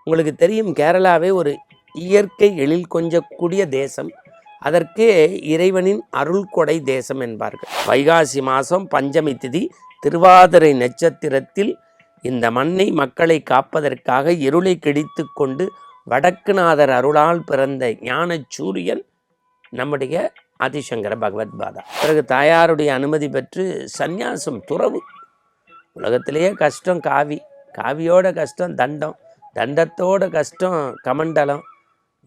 உங்களுக்கு தெரியும், கேரளாவே ஒரு இயற்கை எழில் கொஞ்சக்கூடிய தேசம். அதற்கே இறைவனின் அருள் கொடை தேசம் என்பார்கள். வைகாசி மாதம் பஞ்சமி திதி திருவாதிரை நட்சத்திரத்தில் இந்த மண்ணை மக்களை காப்பதற்காக இருளை கிழித்து கொண்டு வடக்குநாதர் அருளால் பிறந்த ஞான சூரியன் நம்முடைய ஆதிசங்கர பகவத்பாதா. பிறகு தாயாருடைய அனுமதி பெற்று சந்நியாசம், துறவு. உலகத்திலேயே கஷ்டம் காவி, காவியோட கஷ்டம் தண்டம், தண்டத்தோட கஷ்டம் கமண்டலம்,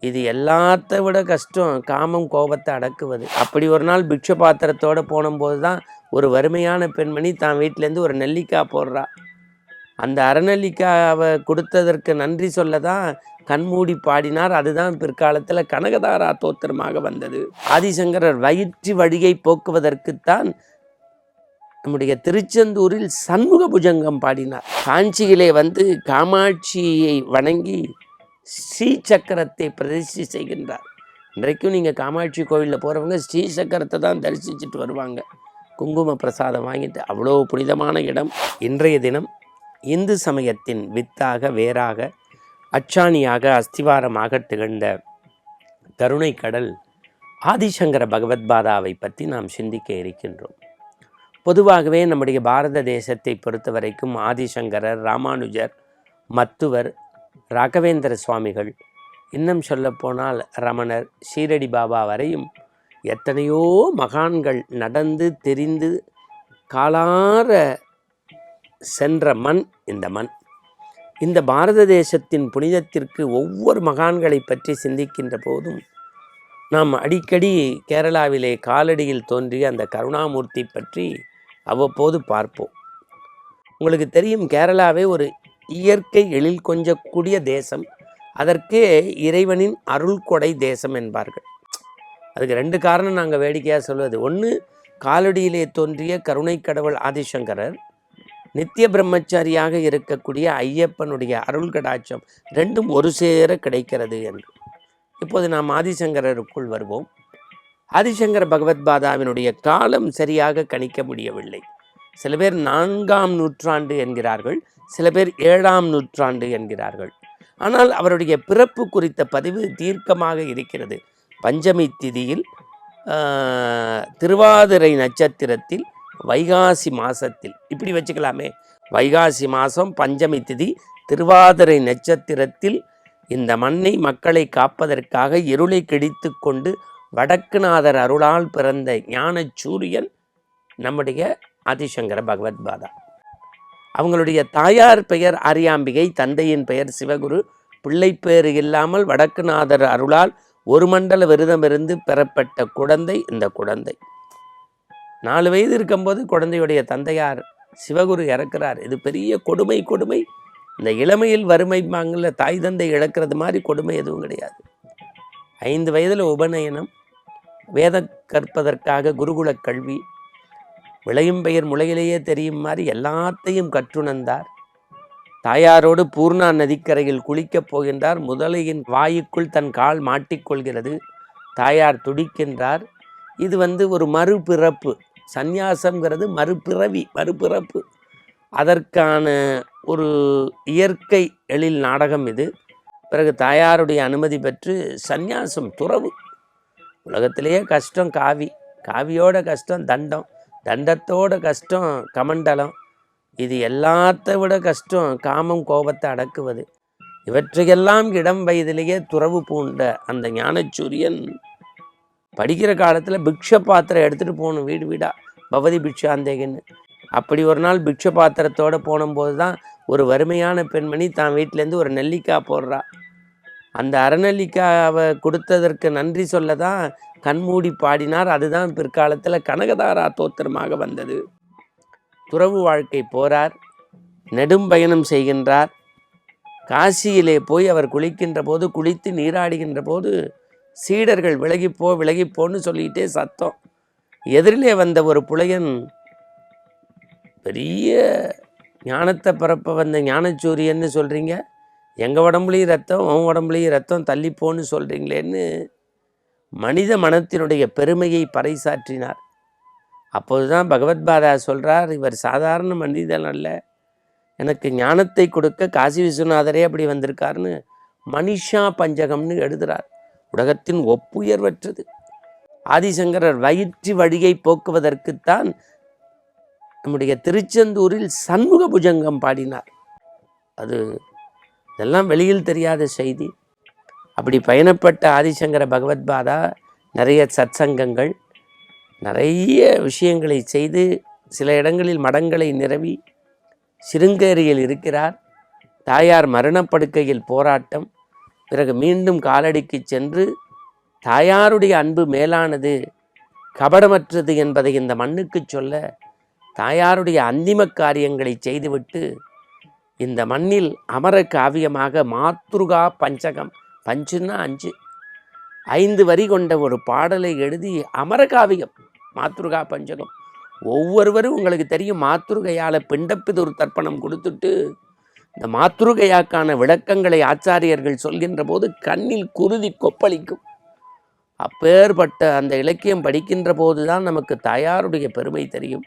இது எல்லாத்த விட கஷ்டம் காமம் கோபத்தை அடக்குவது. அப்படி ஒரு நாள் பிக்ஷ பாத்திரத்தோடு போனும்போது தான் ஒரு வறுமையான பெண்மணி தான் வீட்டிலேருந்து ஒரு நெல்லிக்காய் போடுறா. அந்த அறநெல்லிக்காவை கொடுத்ததற்கு நன்றி சொல்ல தான் கண்மூடி பாடினார். அதுதான் பிற்காலத்தில் கனகதாரா தோத்திரமாக வந்தது. ஆதிசங்கரர் வயிற்று வழியை போக்குவதற்குத்தான் நம்முடைய திருச்செந்தூரில் சண்முக புஜங்கம் பாடினார். காஞ்சியிலே வந்து காமாட்சியை வணங்கி ஸ்ரீ சக்கரத்தை பிரதிஷ்டை செய்கின்றார். இன்றைக்கும் நீங்கள் காமாட்சி கோவிலில் போகிறவங்க ஸ்ரீ சக்கரத்தை தான் தரிசிச்சுட்டு வருவாங்க, குங்கும பிரசாதம் வாங்கிட்டு. அவ்வளோ புனிதமான இடம். இன்றைய தினம் இந்து சமயத்தின் வித்தாக, வேராக, அச்சாணியாக, அஸ்திவாரமாக திகழ்ந்த கருணை கடல் ஆதிசங்கர பகவத்பாதாவை பற்றி நாம் சிந்திக்க இருக்கின்றோம். பொதுவாகவே நம்முடைய பாரத தேசத்தை பொறுத்த வரைக்கும் ஆதிசங்கரர், ராமானுஜர், மத்துவர், ராகவேந்திர சுவாமிகள், இன்னும் சொல்லப்போனால் ரமணர், ஷீரடி பாபா வரையும் எத்தனையோ மகான்கள் நடந்து தெரிந்து காலார சென்ற மண் இந்த மண். இந்த பாரத தேசத்தின் புனிதத்திற்கு ஒவ்வொரு மகான்களை பற்றி சிந்திக்கின்ற போதும் நாம் அடிக்கடி கேரளாவிலே காலடியில் தோன்றிய அந்த கருணாமூர்த்தி பற்றி அவ்வப்போது பார்ப்போம். உங்களுக்கு தெரியும், கேரளாவே ஒரு இயற்கை எழில் கொஞ்சக்கூடிய தேசம். அதற்கே இறைவனின் அருள் கொடை தேசம் என்பார்கள். அதுக்கு ரெண்டு காரணம் நாங்கள் வேடிக்கையாக சொல்வது. ஒன்று, காலடியிலே தோன்றிய கருணை கடவுள் ஆதிசங்கரர், நித்திய பிரம்மச்சாரியாக இருக்கக்கூடிய ஐயப்பனுடைய அருள் கடாட்சம், ரெண்டும் ஒரு சேர கிடைக்கிறது என்று. இப்போது நாம் ஆதிசங்கரருக்குள் வருவோம். ஆதிசங்கர பகவத்பாதாவினுடைய காலம் சரியாக கணிக்க முடியவில்லை. சில பேர் 4ஆம் நூற்றாண்டு என்கிறார்கள், சில பேர் 7ஆம் நூற்றாண்டு என்கிறார்கள். ஆனால் அவருடைய பிறப்பு குறித்த பதிவு தீர்க்கமாக இருக்கிறது. பஞ்சமி திதியில், திருவாதிரை நட்சத்திரத்தில், வைகாசி மாதத்தில், இப்படி வச்சுக்கலாமே. வைகாசி மாதம் பஞ்சமி திதி திருவாதிரை நட்சத்திரத்தில் இந்த மண்ணை மக்களை காப்பதற்காக இருளை கிழித்து கொண்டு வடக்குநாதர் அருளால் பிறந்த ஞான சூரியன் நம்முடைய ஆதிசங்கர பகவத்பாதா. அவங்களுடைய தாயார் பெயர் ஆரியாம்பிகை, தந்தையின் பெயர் சிவகுரு. பிள்ளை பேர் இல்லாமல் வடக்குநாதர் அருளால் ஒரு மண்டல விரதமிருந்து பெறப்பட்ட குழந்தை இந்த குழந்தை. 4 வயது இருக்கும்போது குழந்தையுடைய தந்தையார் சிவகுரு இறக்கிறார். இது பெரிய கொடுமை. இந்த இளமையில் வறுமைமாங்கல தாய் தந்தை இழக்கிறது மாதிரி கொடுமை எதுவும் கிடையாது. 5 வயதில் உபநயனம், வேத கற்பதற்காக குருகுல கல்வி, விளையும் பெயர் முளையிலேயே தெரியும் மாதிரி எல்லாத்தையும் கற்றுணர்ந்தார். தாயாரோடு பூர்ணா நதிக்கரையில் குளிக்கப் போகின்றார். முதலையின் வாயுக்குள் தன் கால் மாட்டிக்கொள்கிறது. தாயார் துடிக்கின்றார். இது ஒரு மறுபிறப்பு. சந்நியாசம்ங்கிறது மறுபிறப்பு. அதற்கான ஒரு இயற்கை எழில் நாடகம் இது. பிறகு தாயாருடைய அனுமதி பெற்று சந்நியாசம், துறவு. உலகத்திலேயே கஷ்டம் காவி, காவியோட கஷ்டம் தண்டம், தண்டத்தோட கஷ்டம் கமண்டலம், இது எல்லாத்த விட கஷ்டம் காமம் கோபத்தை அடக்குவது. இவற்றையெல்லாம் இடம் வயதிலேயே துறவு பூண்ட அந்த ஞானச்சூரியன் படிக்கிற காலத்தில் பிக்ஷ பாத்திரம் எடுத்துகிட்டு போகணும் வீடு வீடாக, பவதி பிக்ஷாந்தேகன்னு. அப்படி ஒரு நாள் பிக்ஷ பாத்திரத்தோடு போனும்போது தான் ஒரு வறுமையான பெண்மணி தான் வீட்டிலேருந்து ஒரு நெல்லிக்காய் போடுறா. அந்த அறநெல்லிக்காவை கொடுத்ததற்கு நன்றி சொல்ல தான் கண்மூடி பாடினார். அதுதான் பிற்காலத்தில் கனகதாரா தோத்திரமாக வந்தது. துறவு வாழ்க்கை போகிறார், நெடும் பயணம் செய்கின்றார். காசியிலே போய் அவர் குளிக்கின்ற போது, குளித்து நீராடுகின்ற போது சீடர்கள் விலகிப்போன்னு சொல்லிகிட்டே சத்தம். எதிரிலே வந்த ஒரு புலையன், பெரிய ஞானத்தை பரப்ப வந்த ஞானச்சூரியன்னு சொல்கிறீங்க, எங்கள் உடம்புலையும் ரத்தம், உன் உடம்புலையும் ரத்தம், தள்ளிப்போன்னு சொல்கிறீங்களேன்னு மனித மனத்தினுடைய பெருமையை பறைசாற்றினார். அப்போது தான் பகவத்பாதா சொல்கிறார், இவர் சாதாரண மனிதன் அல்ல, எனக்கு ஞானத்தை கொடுக்க காசி விஸ்வநாதரே அப்படி வந்திருக்காருன்னு மனிஷா பஞ்சகம்னு எழுதுகிறார். உலகத்தின் ஒப்புயர்வற்றது. ஆதிசங்கரர் வயிற்று வழியை போக்குவதற்குத்தான் நம்முடைய திருச்செந்தூரில் சண்முக புஜங்கம் பாடினார். அது இதெல்லாம் வெளியில் தெரியாத செய்தி. அப்படி பயணப்பட்ட ஆதிசங்கர பகவத்பாதா நிறைய சத்சங்கங்கள், நிறைய விஷயங்களை செய்து, சில இடங்களில் மடங்களை நிரவி சிருங்கேரியில் இருக்கிறார். தாயார் மரணப்படுக்கையில் போராட்டம், பிறகு மீண்டும் காலடிக்கு சென்று தாயாருடைய அன்பு மேலானது, கபடமற்றது என்பதை இந்த மண்ணுக்கு சொல்ல தாயாருடைய அந்திம காரியங்களை செய்துவிட்டு இந்த மண்ணில் அமர காவியமாக மாத்ருகா பஞ்சகம், பஞ்சுன்னா 5, 5 வரி கொண்ட ஒரு பாடலை எழுதி அமர காவியம் மாத்ருகா பஞ்சகம். ஒவ்வொருவரும் உங்களுக்கு தெரியும், மாத்ருகையால் பிண்டப்பிதொரு தர்ப்பணம் கொடுத்துட்டு இந்த மாத்ருகையாக்கான விளக்கங்களை ஆச்சாரியர்கள் சொல்கின்ற போது கண்ணில் குருதி கொப்பளிக்கும். அப்பேற்பட்ட அந்த இலக்கியம் படிக்கின்ற போதுதான் நமக்கு தாயாருடைய பெருமை தெரியும்.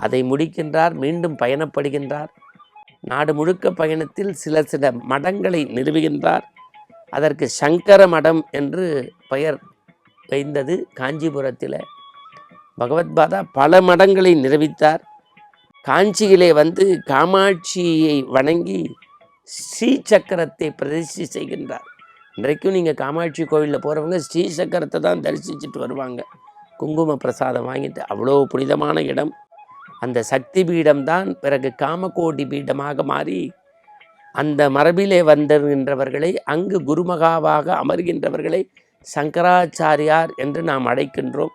அதை முடிக்கின்றார், மீண்டும் பயணப்படுகின்றார். நாடு முழுக்க பயணத்தில் சில மடங்களை நிறுவுகின்றார். அதற்கு சங்கர மடம் என்று பெயர் வைந்தது. காஞ்சிபுரத்தில் பகவத்பாதா பல மடங்களை நிறுவித்தார். காஞ்சியிலே வந்து காமாட்சியை வணங்கி ஸ்ரீ சக்கரத்தை பிரதிஷ்டை செய்கின்றார். இன்றைக்கும் நீங்கள் காமாட்சி கோவிலில் போகிறவங்க ஸ்ரீ சக்கரத்தை தான் தரிசிச்சுட்டு வருவாங்க, குங்கும பிரசாதம் வாங்கிட்டு. அவ்வளோ புனிதமான இடம். அந்த சக்தி பீடம்தான் பிறகு காமகோடி பீடமாக மாறி அந்த மரபிலே வந்திருக்கின்றவர்களை, அங்கு குருமகாவாக அமர்கின்றவர்களை சங்கராச்சாரியார் என்று நாம் அழைக்கின்றோம்.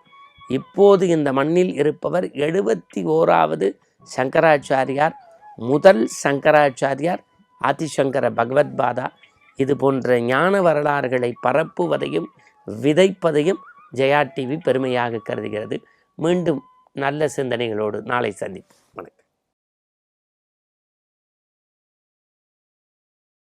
இப்போது இந்த மண்ணில் இருப்பவர் 71வது சங்கராச்சாரியார். முதல் சங்கராச்சாரியார் ஆதிசங்கர பகவத்பாதா. இது போன்ற ஞான வரலாறுகளை பரப்புவதையும் விதைப்பதையும் ஜெயா டிவி பெருமையாக கருதுகிறது. மீண்டும் நல்ல சிந்தனைகளோடு நாளை சந்திப்போம். வணக்கம்.